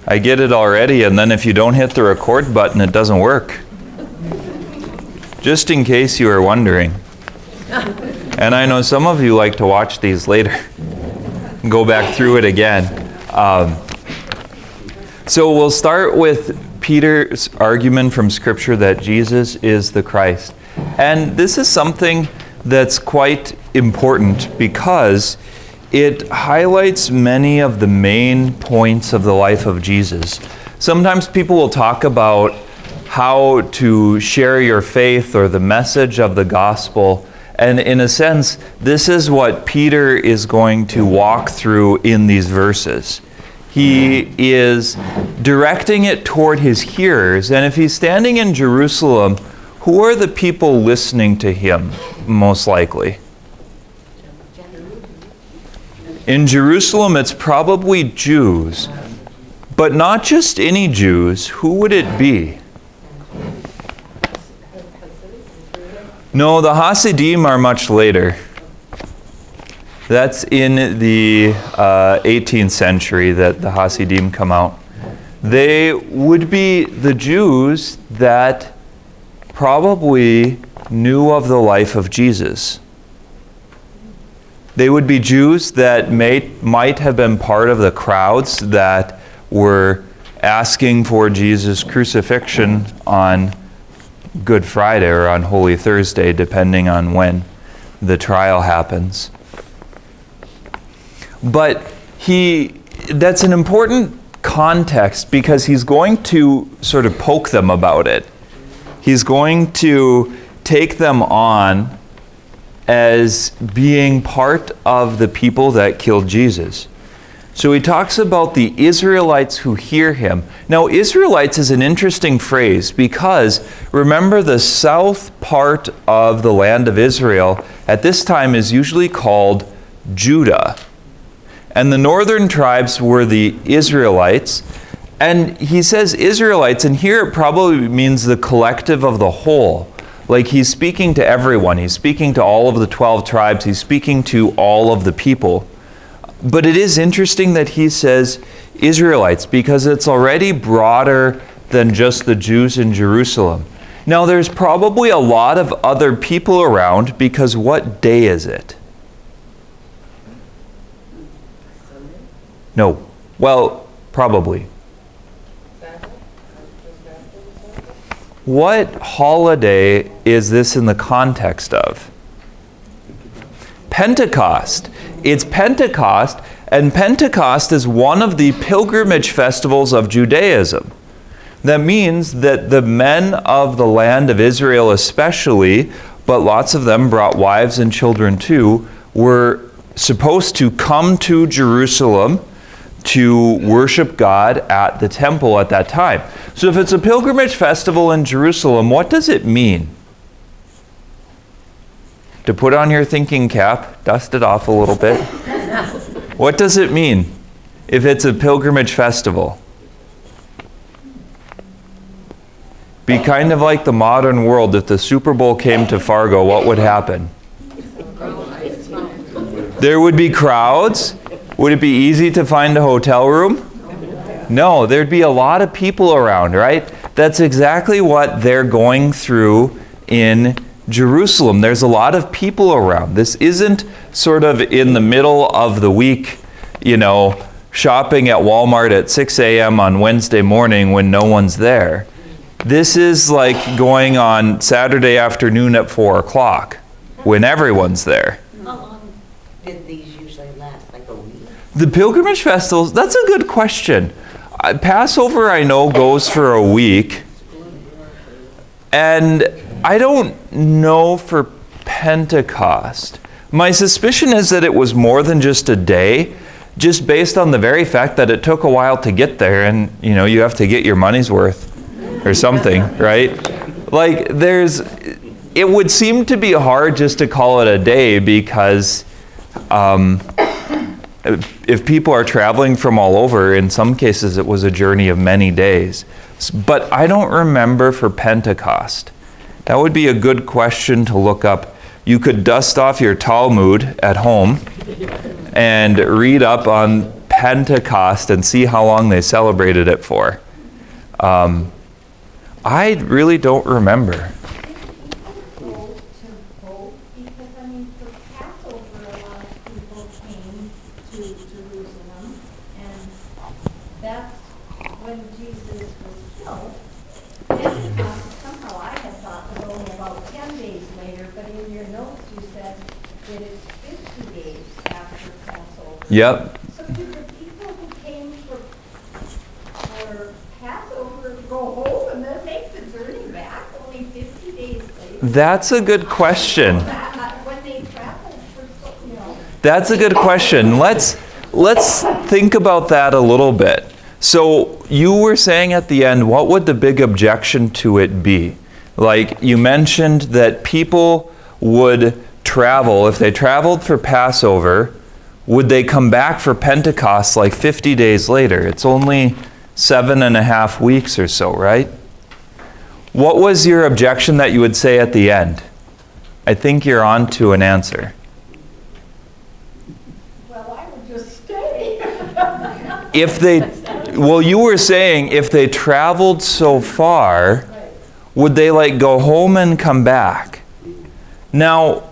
I get it already, and then if you don't hit the record button, it doesn't work. Just in case you were wondering. And I know some of you like to watch these later and go back through it again. So we'll start with Peter's argument from Scripture that Jesus is the Christ. And this is something that's quite important because it highlights many of the main points of the life of Jesus. Sometimes people will talk about how to share your faith or the message of the gospel. And in a sense, this is what Peter is going to walk through in these verses. He is directing it toward his hearers. And if he's standing in Jerusalem, who are the people listening to him most likely? In Jerusalem, it's probably Jews. But not just any Jews. Who would it be? No, the Hasidim are much later. That's in the 18th century that the Hasidim come out. They would be the Jews that probably knew of the life of Jesus. They would be Jews that might have been part of the crowds that were asking for Jesus' crucifixion on Good Friday or on Holy Thursday, depending on when the trial happens. But that's an important context because he's going to sort of poke them about it. He's going to take them on as being part of the people that killed Jesus. So he talks about the Israelites who hear him. Now, Israelites is an interesting phrase because remember the south part of the land of Israel at this time is usually called Judah. And the northern tribes were the Israelites. And he says Israelites, and here it probably means the collective of the whole. Like he's speaking to everyone. He's speaking to all of the 12 tribes. He's speaking to all of the people. But it is interesting that he says Israelites because it's already broader than just the Jews in Jerusalem. Now there's probably a lot of other people around because what day is it? No. Well, probably. What holiday is this in the context of? Pentecost. It's Pentecost, and Pentecost is one of the pilgrimage festivals of Judaism. That means that the men of the land of Israel especially, but lots of them brought wives and children too, were supposed to come to Jerusalem to worship God at the temple at that time. So if it's a pilgrimage festival in Jerusalem, what does it mean? To put on your thinking cap, dust it off a little bit. What does it mean if it's a pilgrimage festival? Be kind of like the modern world. If the Super Bowl came to Fargo, what would happen? There would be crowds. Would it be easy to find a hotel room? No, there'd be a lot of people around, right? That's exactly what they're going through in Jerusalem. There's a lot of people around. This isn't sort of in the middle of the week, shopping at Walmart at 6 a.m. on Wednesday morning when no one's there. This is like going on Saturday afternoon at 4 o'clock when everyone's there. How long did these usually last? Like a week? The pilgrimage festivals, that's a good question. Passover, I know, goes for a week. And I don't know for Pentecost. My suspicion is that it was more than just a day, just based on the very fact that it took a while to get there, and you have to get your money's worth or something, right? Like it would seem to be hard just to call it a day because if people are traveling from all over, in some cases it was a journey of many days. But I don't remember for Pentecost. That would be a good question to look up. You could dust off your Talmud at home and read up on Pentecost and see how long they celebrated it for. I really don't remember. Go to vote, because I mean, for Passover, a lot of people came to Jerusalem, and that's when Jesus was killed. Pentecost, somehow I had thought was only about 10 days later, but in your notes you said that it's 50 days after Passover. Yep. So do the people who came for Passover go home and then make the journey back only 50 days later? That's a good question. When they traveled for so, you know. That's a good question. Let's think about that a little bit. So you were saying at the end, what would the big objection to it be? Like you mentioned that people would travel, if they traveled for Passover, would they come back for Pentecost like 50 days later? It's only 7.5 weeks or so, right? What was your objection that you would say at the end? I think you're on to an answer. Well, I would just stay. You were saying if they traveled so far, would they like go home and come back? Now,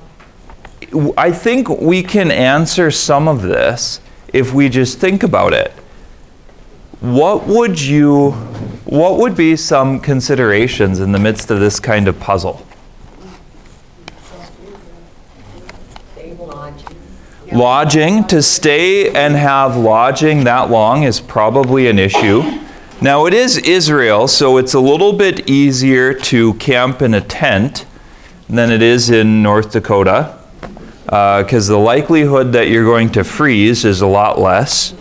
I think we can answer some of this if we just think about it. What would be some considerations in the midst of this kind of puzzle? Lodging, to stay and have lodging that long is probably an issue. Now it is Israel, so it's a little bit easier to camp in a tent than it is in North Dakota, because the likelihood that you're going to freeze is a lot less.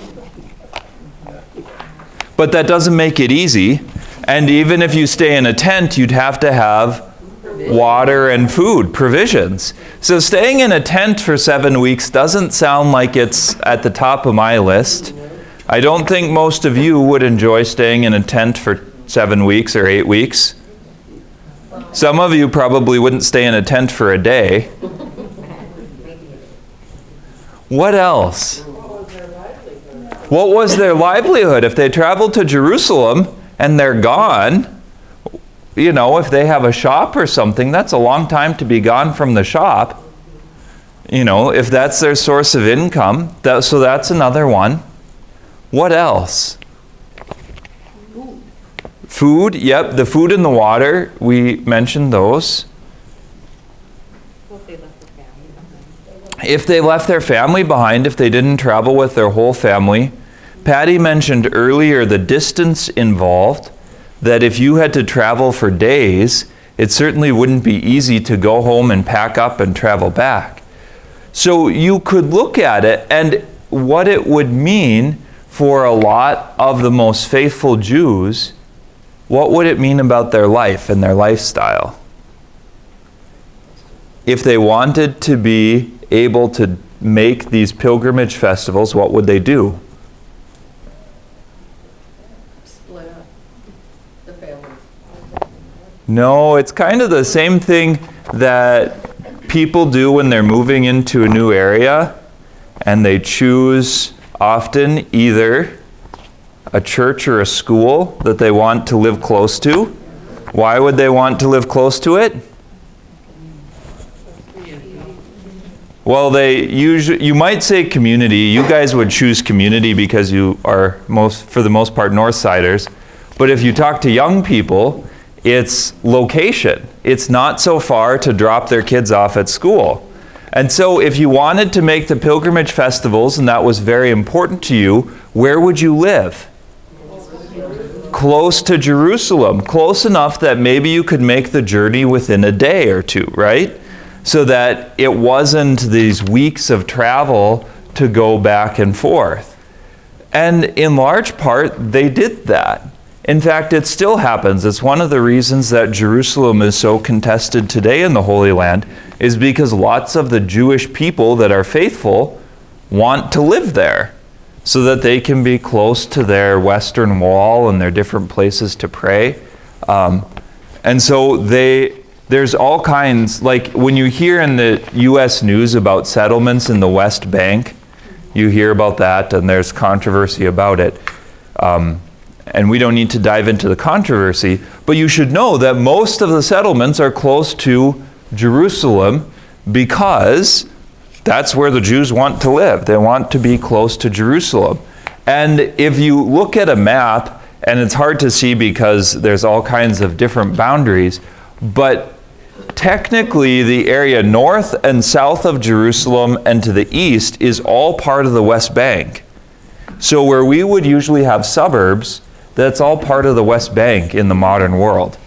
But that doesn't make it easy. And even if you stay in a tent, you'd have to have water and food, provisions. So staying in a tent for 7 weeks doesn't sound like it's at the top of my list. I don't think most of you would enjoy staying in a tent for 7 weeks or 8 weeks. Some of you probably wouldn't stay in a tent for a day. What else? What was their livelihood? If they traveled to Jerusalem and they're gone, you know, if they have a shop or something, that's a long time to be gone from the shop. You know, if that's their source of income, so that's another one. What else? Food, yep, the food and the water, we mentioned those. If they left their family behind, if they didn't travel with their whole family. Patty mentioned earlier the distance involved, that if you had to travel for days, it certainly wouldn't be easy to go home and pack up and travel back. So you could look at it and what it would mean for a lot of the most faithful Jews. What would it mean about their life and their lifestyle? If they wanted to be able to make these pilgrimage festivals, what would they do? Split up the families. No, it's kind of the same thing that people do when they're moving into a new area and they choose often either a church or a school that they want to live close to. Why would they want to live close to it? Well, you might say community. You guys would choose community because you are for the most part Northsiders. But if you talk to young people, it's location. It's not so far to drop their kids off at school. And so if you wanted to make the pilgrimage festivals and that was very important to you, where would you live? Close to Jerusalem. Close enough that maybe you could make the journey within a day or two, right? So that it wasn't these weeks of travel to go back and forth. And in large part, they did that. In fact, it still happens. It's one of the reasons that Jerusalem is so contested today in the Holy Land, is because lots of the Jewish people that are faithful want to live there so that they can be close to their Western Wall and their different places to pray. And so there's all kinds, like when you hear in the U.S. news about settlements in the West Bank, You hear about that, and there's controversy about it. And we don't need to dive into the controversy, but you should know that most of the settlements are close to Jerusalem because that's where the Jews want to live. They want to be close to Jerusalem. And if you look at a map, and it's hard to see because there's all kinds of different boundaries, but technically the area north and south of Jerusalem and to the east is all part of the West Bank. So where we would usually have suburbs, that's all part of the West Bank in the modern world.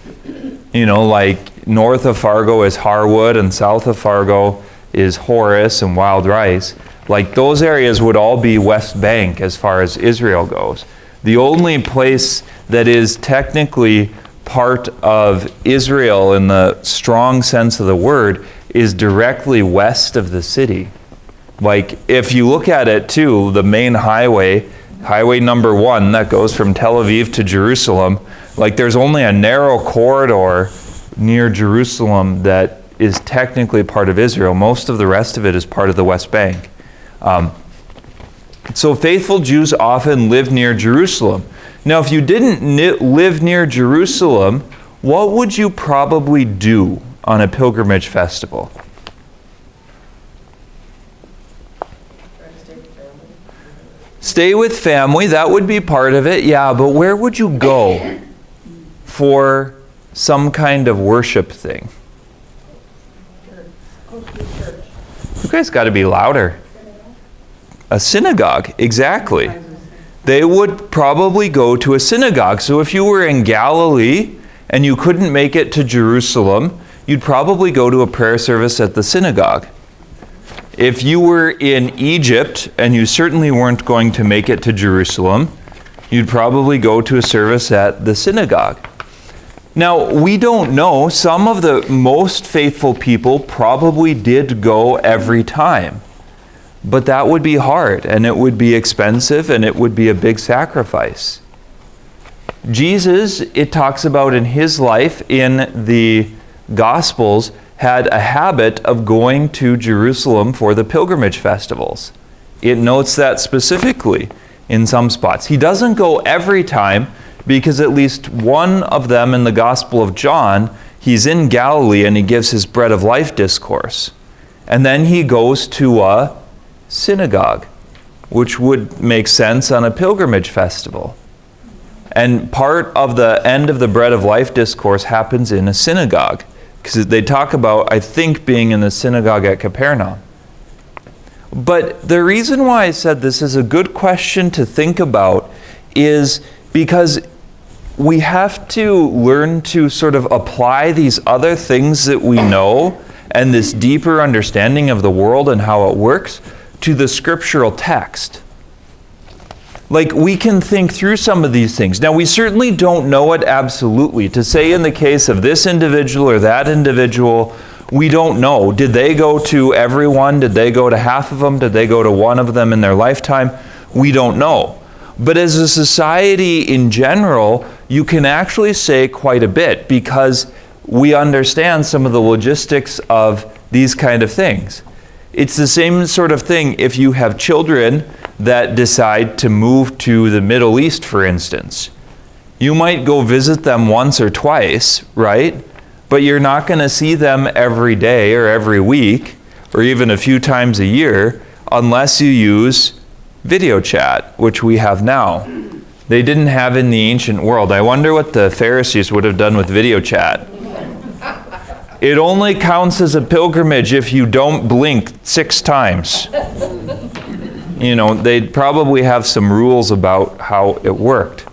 You know, like north of Fargo is Harwood and south of Fargo is Horace and Wild Rice. Like those areas would all be West Bank as far as Israel goes. The only place that is technically part of Israel in the strong sense of the word is directly west of the city. Like if you look at it too, the main highway, highway number 1 that goes from Tel Aviv to Jerusalem, like there's only a narrow corridor near Jerusalem that is technically part of Israel. Most of the rest of it is part of the West Bank. So faithful Jews often live near Jerusalem. Now, if you didn't live near Jerusalem, what would you probably do on a pilgrimage festival? Try to stay with family. Stay with family, that would be part of it, yeah, but where would you go for some kind of worship thing? Church. You guys got to be louder. A synagogue, exactly. They would probably go to a synagogue. So if you were in Galilee and you couldn't make it to Jerusalem, you'd probably go to a prayer service at the synagogue. If you were in Egypt and you certainly weren't going to make it to Jerusalem, you'd probably go to a service at the synagogue. Now, we don't know. Some of the most faithful people probably did go every time. But that would be hard, and it would be expensive, and it would be a big sacrifice. Jesus, it talks about in his life in the Gospels, had a habit of going to Jerusalem for the pilgrimage festivals. It notes that specifically in some spots. He doesn't go every time, because at least one of them in the Gospel of John, he's in Galilee and he gives his bread of life discourse. And then he goes to a synagogue, which would make sense on a pilgrimage festival. And part of the end of the bread of life discourse happens in a synagogue, because they talk about, I think, being in the synagogue at Capernaum. But the reason why I said this is a good question to think about is because we have to learn to sort of apply these other things that we know and this deeper understanding of the world and how it works to the scriptural text. Like, we can think through some of these things. Now, we certainly don't know it absolutely. To say in the case of this individual or that individual, we don't know. Did they go to everyone? Did they go to half of them? Did they go to one of them in their lifetime? We don't know. But as a society in general, you can actually say quite a bit because we understand some of the logistics of these kind of things. It's the same sort of thing if you have children that decide to move to the Middle East, for instance. You might go visit them once or twice, right? But you're not going to see them every day or every week or even a few times a year unless you use video chat, which we have now. They didn't have in the ancient world. I wonder what the Pharisees would have done with video chat. It only counts as a pilgrimage if you don't blink 6 times. You know, they'd probably have some rules about how it worked,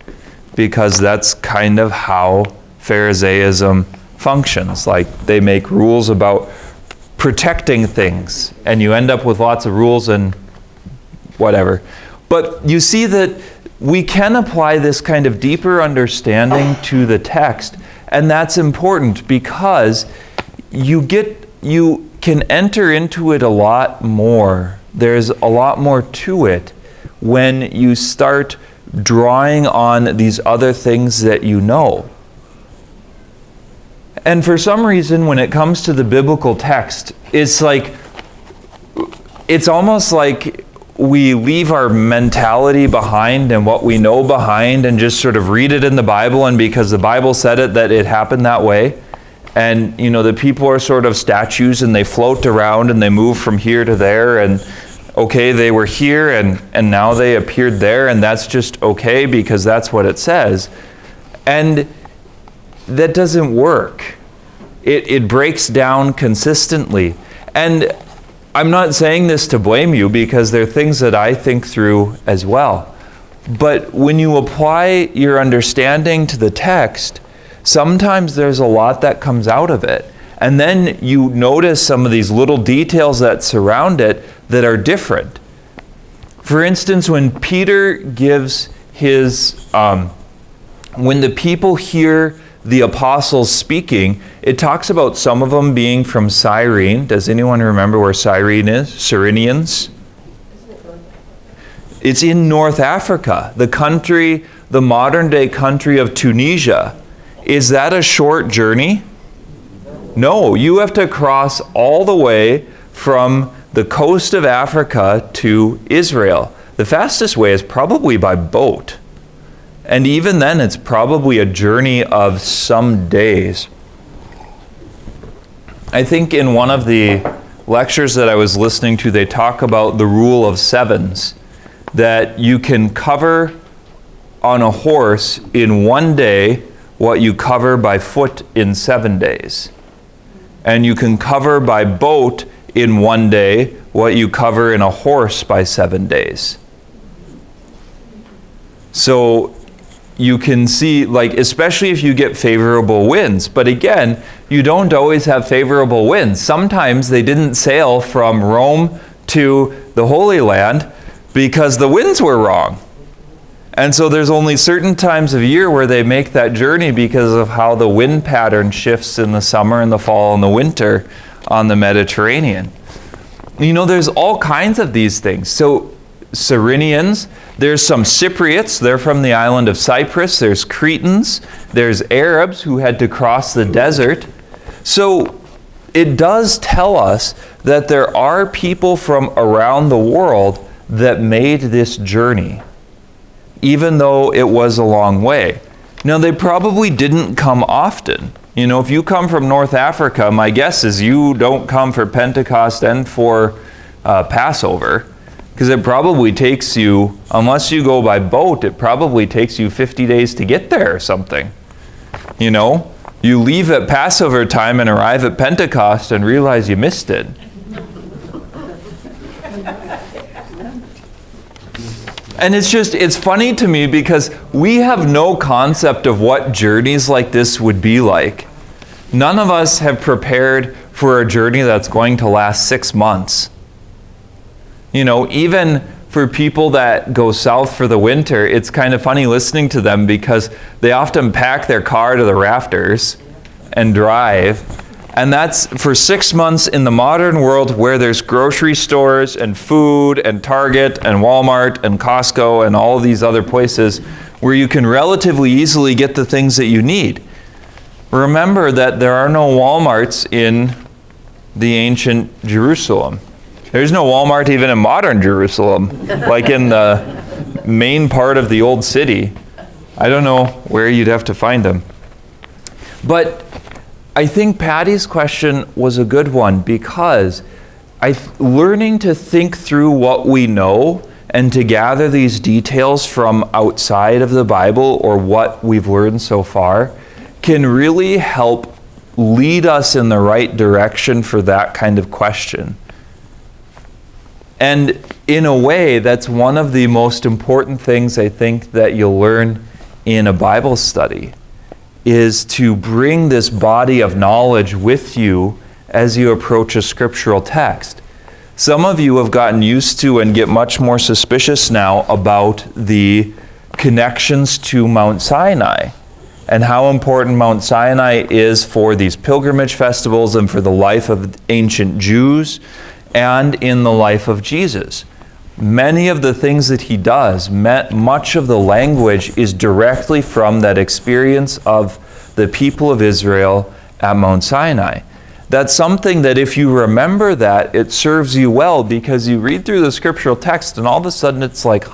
because that's kind of how Pharisaism functions. Like, they make rules about protecting things, and you end up with lots of rules and whatever. But you see that we can apply this kind of deeper understanding to the text, and that's important because you can enter into it a lot more. There's a lot more to it when you start drawing on these other things that you know. And for some reason, when it comes to the biblical text, it's almost like we leave our mentality behind and what we know behind and just sort of read it in the Bible, and because the Bible said it, that it happened that way. And, the people are sort of statues and they float around and they move from here to there, and okay, they were here and now they appeared there, and that's just okay because that's what it says. And that doesn't work. It breaks down consistently. And I'm not saying this to blame you, because there are things that I think through as well. But when you apply your understanding to the text, sometimes there's a lot that comes out of it. And then you notice some of these little details that surround it that are different. For instance, when Peter gives his, when the people hear the apostles speaking, it talks about some of them being from Cyrene. Does anyone remember where Cyrene is? Cyrenians? It's in North Africa, the country, the modern day country of Tunisia. Is that a short journey? No, you have to cross all the way from the coast of Africa to Israel. The fastest way is probably by boat. And even then, it's probably a journey of some days. I think in one of the lectures that I was listening to, they talk about the rule of sevens, that you can cover on a horse in one day what you cover by foot in 7 days. And you can cover by boat in one day what you cover in a horse by 7 days. So you can see, like, especially if you get favorable winds. But again, you don't always have favorable winds. Sometimes they didn't sail from Rome to the Holy Land because the winds were wrong. And so there's only certain times of year where they make that journey because of how the wind pattern shifts in the summer and the fall and the winter on the Mediterranean. There's all kinds of these things. So Cyrenians, there's some Cypriots, they're from the island of Cyprus. There's Cretans, there's Arabs who had to cross the desert. So it does tell us that there are people from around the world that made this journey, even though it was a long way. Now, they probably didn't come often. If you come from North Africa, my guess is you don't come for Pentecost and for Passover, because it probably takes you, unless you go by boat, it probably takes you 50 days to get there or something. You leave at Passover time and arrive at Pentecost and realize you missed it. And it's funny to me because we have no concept of what journeys like this would be like. None of us have prepared for a journey that's going to last 6 months. Even for people that go south for the winter, it's kind of funny listening to them because they often pack their car to the rafters and drive. And that's for 6 months in the modern world where there's grocery stores and food and Target and Walmart and Costco and all of these other places where you can relatively easily get the things that you need. Remember that there are no Walmarts in the ancient Jerusalem. There's no Walmart even in modern Jerusalem, like in the main part of the old city. I don't know where you'd have to find them. But I think Patty's question was a good one because learning to think through what we know and to gather these details from outside of the Bible or what we've learned so far can really help lead us in the right direction for that kind of question. And in a way, that's one of the most important things I think that you'll learn in a Bible study, is to bring this body of knowledge with you as you approach a scriptural text. Some of you have gotten used to and get much more suspicious now about the connections to Mount Sinai and how important Mount Sinai is for these pilgrimage festivals and for the life of ancient Jews and in the life of Jesus. Many of the things that he does, much of the language is directly from that experience of the people of Israel at Mount Sinai. That's something that if you remember that, it serves you well, because you read through the scriptural text and all of a sudden it's like,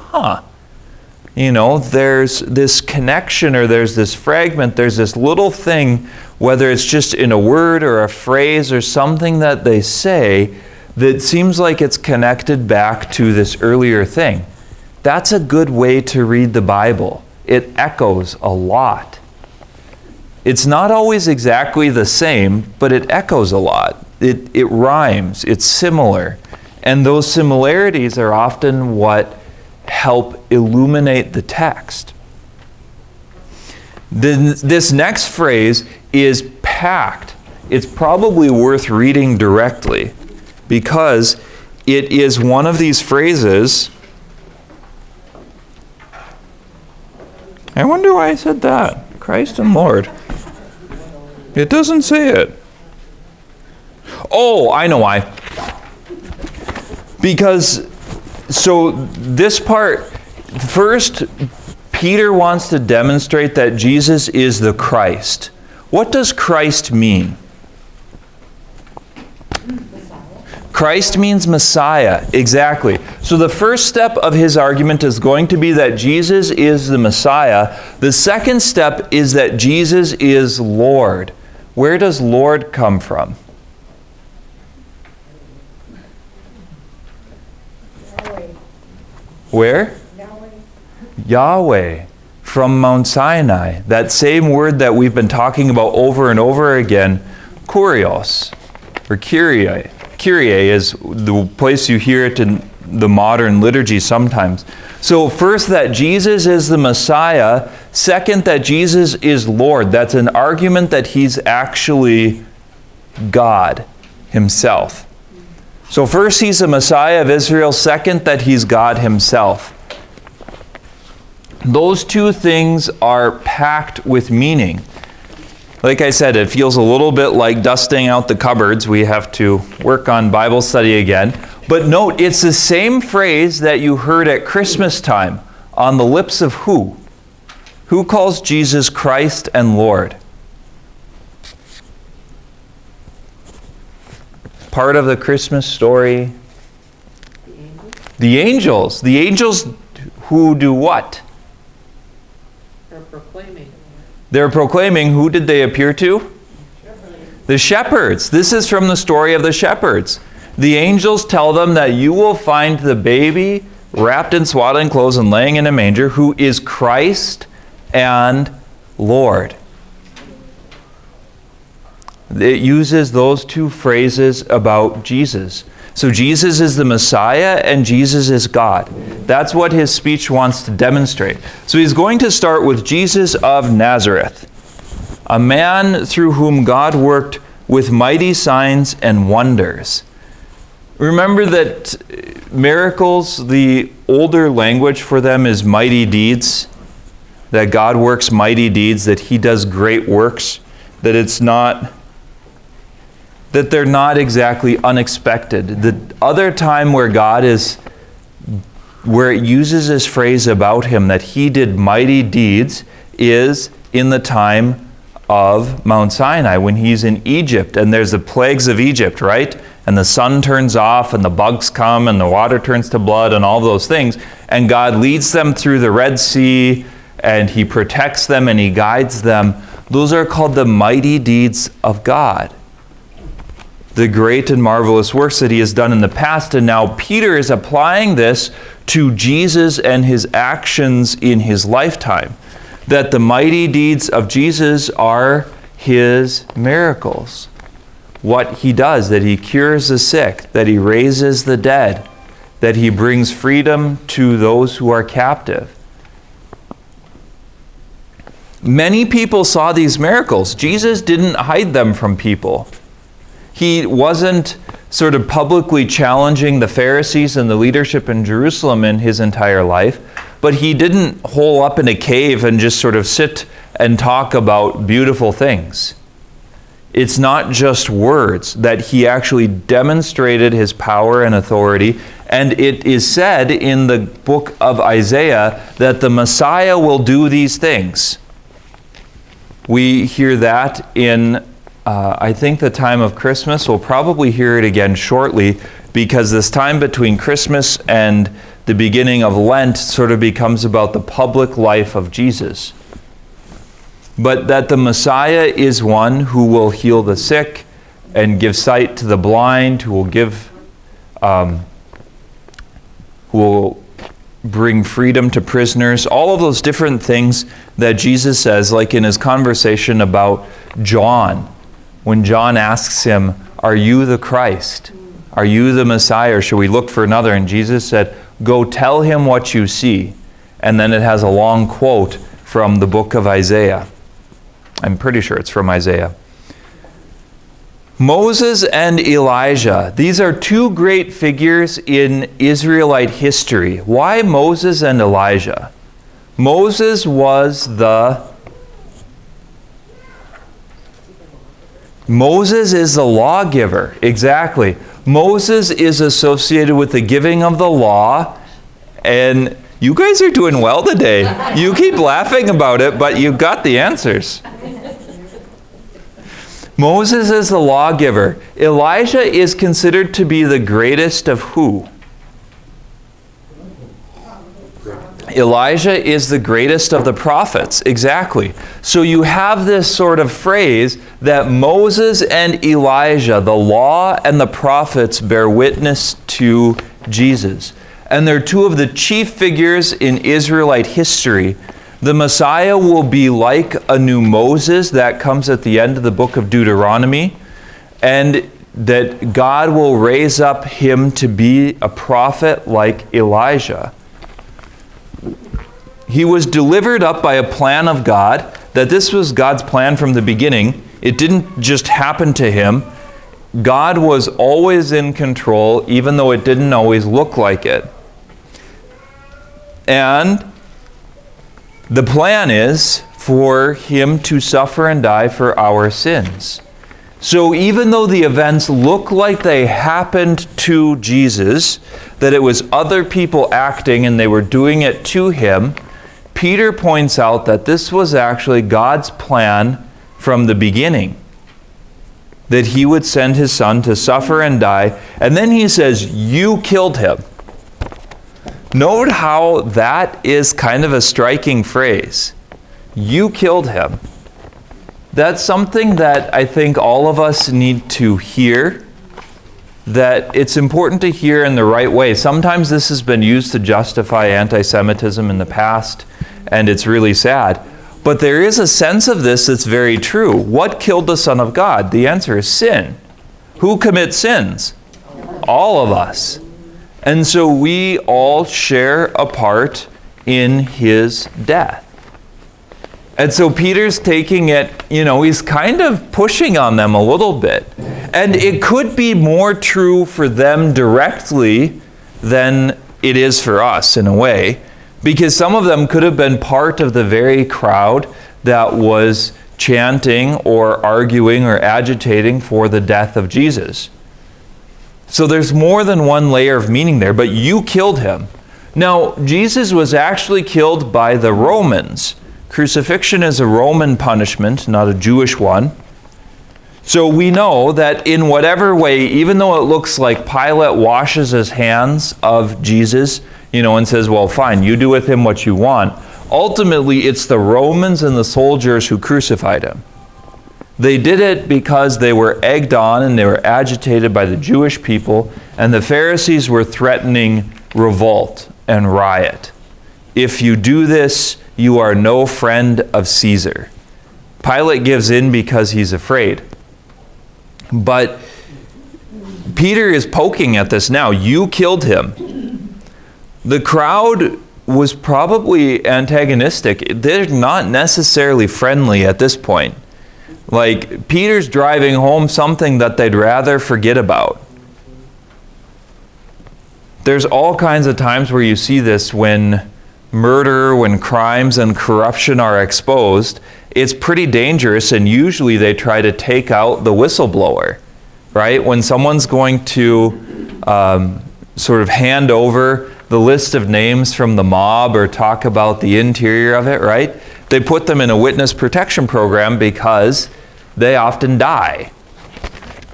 there's this connection, or there's this fragment, there's this little thing, whether it's just in a word or a phrase or something that they say, that seems like it's connected back to this earlier thing. That's a good way to read the Bible. It echoes a lot. It's not always exactly the same, but it echoes a lot. It rhymes. It's similar. And those similarities are often what help illuminate the text. This next phrase is packed. It's probably worth reading directly, because it is one of these phrases. I wonder why I said that. Christ and Lord. It doesn't say it. Oh, I know why. Because, so this part, first, Peter wants to demonstrate that Jesus is the Christ. What does Christ mean? Christ means Messiah, exactly. So the first step of his argument is going to be that Jesus is the Messiah. The second step is that Jesus is Lord. Where does Lord come from? Where? Yahweh, from Mount Sinai. That same word that we've been talking about over and over again, Kurios, or Kyrie. Kyrie is the place you hear it in the modern liturgy sometimes. So first, that Jesus is the Messiah. Second, that Jesus is Lord. That's an argument that he's actually God himself. So first, he's the Messiah of Israel. Second, that he's God himself. Those two things are packed with meaning. Like I said, it feels a little bit like dusting out the cupboards. We have to work on Bible study again. But note, it's the same phrase that you heard at Christmas time on the lips of who? Who calls Jesus Christ and Lord? Part of the Christmas story. The angels. The angels who do what? They're proclaiming. They're proclaiming. Who did they appear to? The shepherds. This is from the story of the shepherds. The angels tell them that you will find the baby wrapped in swaddling clothes and laying in a manger, who is Christ and Lord. It uses those two phrases about Jesus. So Jesus is the Messiah and Jesus is God. That's what his speech wants to demonstrate. So he's going to start with Jesus of Nazareth, a man through whom God worked with mighty signs and wonders. Remember that miracles, the older language for them is mighty deeds, that God works mighty deeds, that he does great works, that it's not, that they're not exactly unexpected. The other time where God is, where it uses this phrase about him, that he did mighty deeds, is in the time of Mount Sinai, when he's in Egypt, and there's the plagues of Egypt, right? And the sun turns off, and the bugs come, and the water turns to blood, and all those things. And God leads them through the Red Sea, and he protects them, and he guides them. Those are called the mighty deeds of God. The great and marvelous works that he has done in the past. And now Peter is applying this to Jesus and his actions in his lifetime. That the mighty deeds of Jesus are his miracles. What he does, that he cures the sick, that he raises the dead, that he brings freedom to those who are captive. Many people saw these miracles. Jesus didn't hide them from people. He wasn't sort of publicly challenging the Pharisees and the leadership in Jerusalem in his entire life, but he didn't hole up in a cave and just sort of sit and talk about beautiful things. It's not just words, that he actually demonstrated his power and authority. And it is said in the book of Isaiah that the Messiah will do these things. We hear that in I think the time of Christmas, we'll probably hear it again shortly, because this time between Christmas and the beginning of Lent sort of becomes about the public life of Jesus. But that the Messiah is one who will heal the sick and give sight to the blind, who will bring freedom to prisoners, all of those different things that Jesus says, like in his conversation about John, when John asks him, "Are you the Christ? Are you the Messiah, or should we look for another?" And Jesus said, "Go tell him what you see." And then it has a long quote from the book of Isaiah. I'm pretty sure it's from Isaiah. Moses and Elijah. These are two great figures in Israelite history. Why Moses and Elijah? Moses is the lawgiver. Exactly. Moses is associated with the giving of the law, and you guys are doing well today. You keep laughing about it, but you got the answers. Moses is the lawgiver. Elijah is considered to be the greatest of who? Elijah is the greatest of the prophets. Exactly. So you have this sort of phrase that Moses and Elijah, the law and the prophets, bear witness to Jesus. And they're two of the chief figures in Israelite history. The Messiah will be like a new Moses that comes at the end of the book of Deuteronomy, and that God will raise up him to be a prophet like Elijah. He was delivered up by a plan of God, that this was God's plan from the beginning. It didn't just happen to him. God was always in control, even though it didn't always look like it. And the plan is for him to suffer and die for our sins. So even though the events look like they happened to Jesus, that it was other people acting and they were doing it to him, Peter points out that this was actually God's plan from the beginning. That he would send his son to suffer and die. And then he says, "You killed him." Note how that is kind of a striking phrase. You killed him. That's something that I think all of us need to hear, that it's important to hear in the right way. Sometimes this has been used to justify anti-Semitism in the past, and it's really sad. But there is a sense of this that's very true. What killed the Son of God? The answer is sin. Who commits sins? All of us. And so we all share a part in his death. And so Peter's taking it, he's kind of pushing on them a little bit. And it could be more true for them directly than it is for us in a way, because some of them could have been part of the very crowd that was chanting or arguing or agitating for the death of Jesus. So there's more than one layer of meaning there, but you killed him. Now, Jesus was actually killed by the Romans. Crucifixion is a Roman punishment, not a Jewish one. So we know that in whatever way, even though it looks like Pilate washes his hands of Jesus, and says, well, fine, you do with him what you want, ultimately it's the Romans and the soldiers who crucified him. They did it because they were egged on and they were agitated by the Jewish people, and the Pharisees were threatening revolt and riot. If you do this, you are no friend of Caesar. Pilate gives in because he's afraid. But Peter is poking at this now. You killed him. The crowd was probably antagonistic. They're not necessarily friendly at this point. Like, Peter's driving home something that they'd rather forget about. There's all kinds of times where you see this when murder, when crimes and corruption are exposed. It's pretty dangerous, and usually they try to take out the whistleblower, right? When someone's going to sort of hand over the list of names from the mob or talk about the interior of it, right? They put them in a witness protection program because they often die.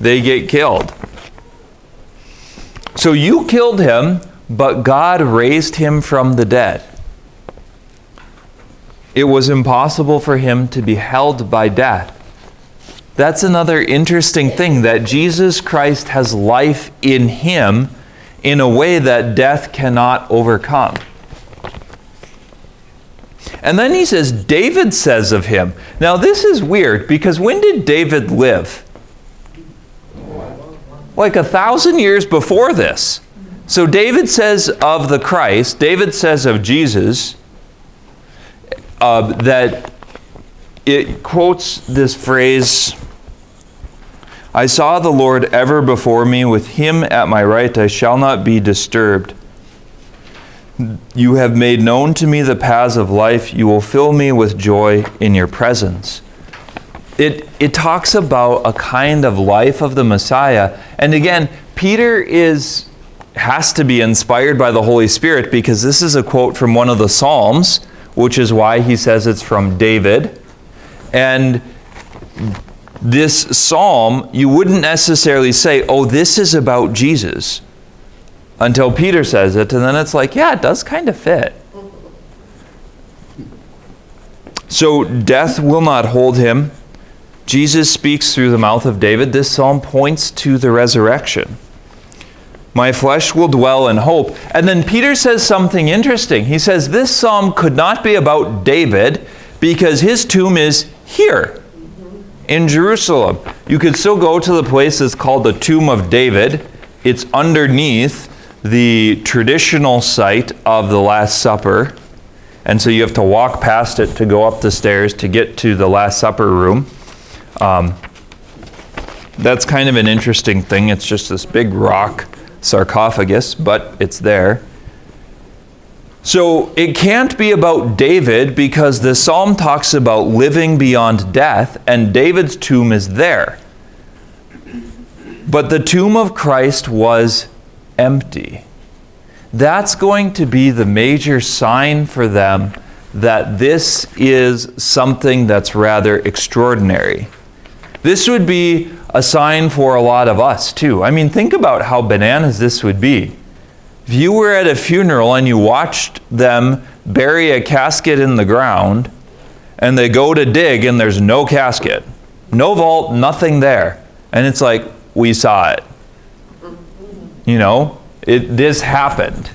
They get killed. So you killed him, but God raised him from the dead. It was impossible for him to be held by death. That's another interesting thing, that Jesus Christ has life in him in a way that death cannot overcome. And then he says, David says of him. Now this is weird, because when did David live? Like 1,000 years before this. So David says of the Christ, David says of Jesus, that it quotes this phrase, I saw the Lord ever before me, with him at my right I shall not be disturbed. You have made known to me the paths of life, you will fill me with joy in your presence. It talks about a kind of life of the Messiah. And again, Peter has to be inspired by the Holy Spirit, because this is a quote from one of the Psalms, which is why he says it's from David. And this psalm, you wouldn't necessarily say, oh, this is about Jesus, until Peter says it, and then it's like, yeah, it does kind of fit. So death will not hold him. Jesus speaks through the mouth of David. This psalm points to the resurrection. My flesh will dwell in hope. And then Peter says something interesting. He says this psalm could not be about David because his tomb is here in Jerusalem. You could still go to the place that's called the Tomb of David. It's underneath the traditional site of the Last Supper. And so you have to walk past it to go up the stairs to get to the Last Supper room. That's kind of an interesting thing. It's just this big rock sarcophagus, but it's there. So it can't be about David because the psalm talks about living beyond death, and David's tomb is there. But the tomb of Christ was empty. That's going to be the major sign for them that this is something that's rather extraordinary. This would be a sign for a lot of us too. I mean, think about how bananas this would be. If you were at a funeral and you watched them bury a casket in the ground, and they go to dig and there's no casket, no vault, nothing there. And it's like, we saw it. You know, this happened.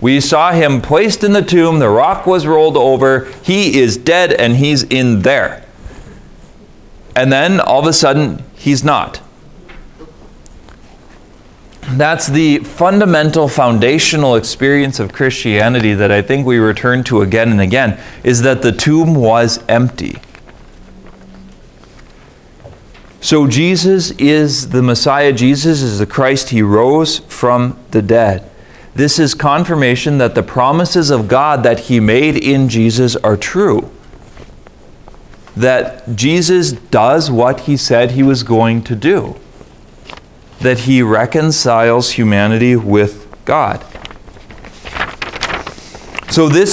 We saw him placed in the tomb, the rock was rolled over, he is dead and he's in there. And then all of a sudden, he's not. That's the fundamental, foundational experience of Christianity that I think we return to again and again, is that the tomb was empty. So Jesus is the Messiah. Jesus is the Christ. He rose from the dead. This is confirmation that the promises of God that He made in Jesus are true. That Jesus does what He said He was going to do. That He reconciles humanity with God. So this